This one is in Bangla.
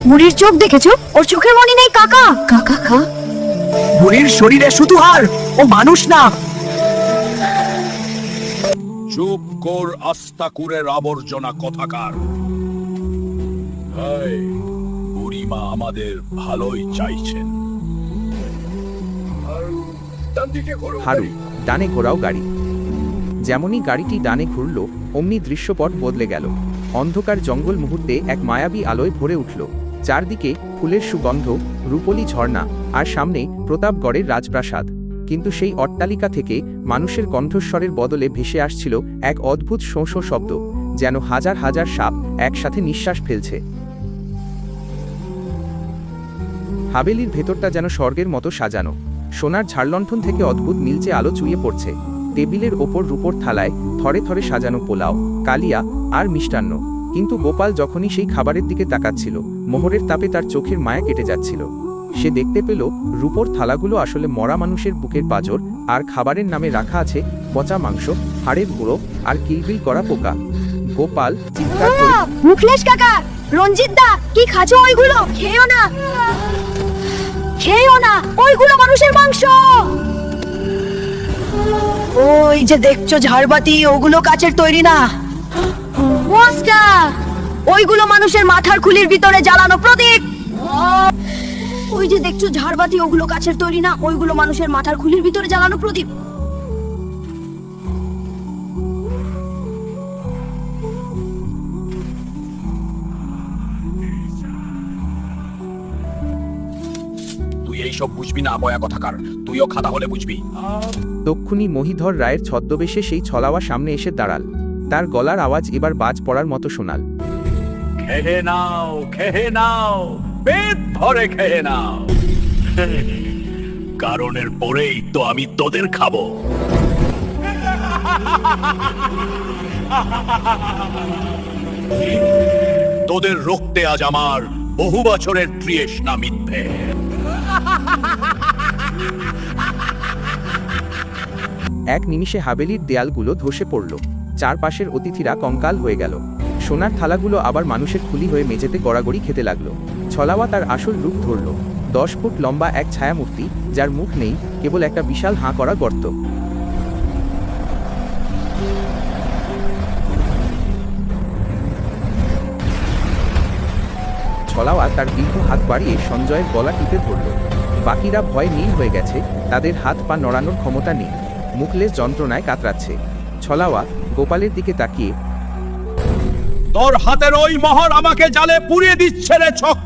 বুড়ির চোখ দেখেছো? ওর চোখের মনি নেই কাকা। কাকা খা। বুড়ির শরীরে শুধু হাড়, ও মানুষ না। চুপ কর আস্তাকুরের আবর্জনা কথাকার। এই, বুড়িমা আমাদের ভালোই চাইছেন। হারু ডানে ঘোরাও গাড়ি। যেমনই গাড়িটি ডানে ঘুরল অমনি দৃশ্যপট বদলে গেল। অন্ধকার জঙ্গল মুহূর্তে এক মায়াবী আলোয় ভরে উঠল। চারদিকে ফুলের সুগন্ধ, রূপলি ঝর্ণা, আর সামনে প্রতাপগড়ের রাজপ্রাসাদ। কিন্তু সেই অট্টালিকা থেকে মানুষের কণ্ঠস্বরের বদলে ভেসে আসছিল এক অদ্ভুত শোঁ শোঁ শব্দ, যেন হাজার হাজার সাপ একসাথে নিঃশ্বাস ফেলছে। হাভেলির ভেতরটা যেন স্বর্গের মতো সাজানো। সোনার ঝাড়লণ্ঠন থেকে অদ্ভুত নীলচে আলো চুইয়ে পড়ছে। টেবিলের ওপর রূপোর থালায় থরে থরে সাজানো পোলাও, কালিয়া আর মিষ্টান্ন। কিন্তু গোপাল যখনই সেই খাবারের দিকে তাকাচ্ছিল, মোহরের তাপে তার চোখের মায়া কেটে যাচ্ছিল। সে দেখতে পেল রূপোর থালাগুলো আসলে মরা মানুষের বুকের পাঁজর, আর খাবারের নামে রাখা আছে পচা মাংস, হাড়ের গুঁড়ো আর কিলবিল করা পোকা। গোপাল চিৎকার করে, মুখলেশ কাকা, রঞ্জিত দা, কি খাচ্ছো ওইগুলো? খেও না, খেও না, ওইগুলো মানুষের মাংস। ওই যে দেখছো ঝাড়বাতি, ওগুলো কাচের তৈরি না। মস্কা, ওইগুলো মানুষের মাথার খুলির ভিতরে জ্বালানো প্রদীপ। ওই যে দেখছো ঝাড়বাতি, ওগুলো কাচের তৈরি না, ওইগুলো মানুষের মাথার খুলির ভিতরে জ্বালানো প্রদীপ। তুই এইসব বুঝবি না বয়া কথাকার, তুইও খাদা হলে বুঝবি। তক্ষুনি মহিধর রায়ের ছদ্মবেশে সেই ছলাওয়া সামনে এসে দাঁড়াল। তার গলার আওয়াজ এবার বাজ পড়ার মতো শোনাল। খেয়ে নাও, খেয়ে নাও, পেট ভরে খেয়ে নাও, কারণের পরেই তো আমি তোদের খাবো। তোদের রক্তে আজ আমার বহু বছরের তৃষ্ণা মিটবে। এক নিমিষে হাভেলির দেয়ালগুলো ধসে পড়ল। চারপাশের অতিথিরা কঙ্কাল হয়ে গেল। সোনার থালাগুলো আবার মানুষের খুলি হয়ে মেঝেতে গড়াগড়ি খেতে লাগলো। ছলাওয়া তার আসল রূপ ধরল। 10 ফুট লম্বা এক ছায়ামূর্তি, যার মুখ নেই, কেবল একটা বিশাল হাঁ করা গর্ত। ছলাওয়া তার দীর্ঘ হাত বাড়িয়ে সঞ্জয়ের গলা টিপে ধরল। বাকিরা ভয়ে নীল হয়ে গেছে, তাদের হাত পা নড়ানোর ক্ষমতা নেই। মুখলেস যন্ত্রণায় কাতরাচ্ছে। ছলাওয়া গোপালের দিকে তাকিয়ে, তোর হাতের ওই মোহর আমাকে জালে পুড়িয়ে দিচ্ছে রে ছক।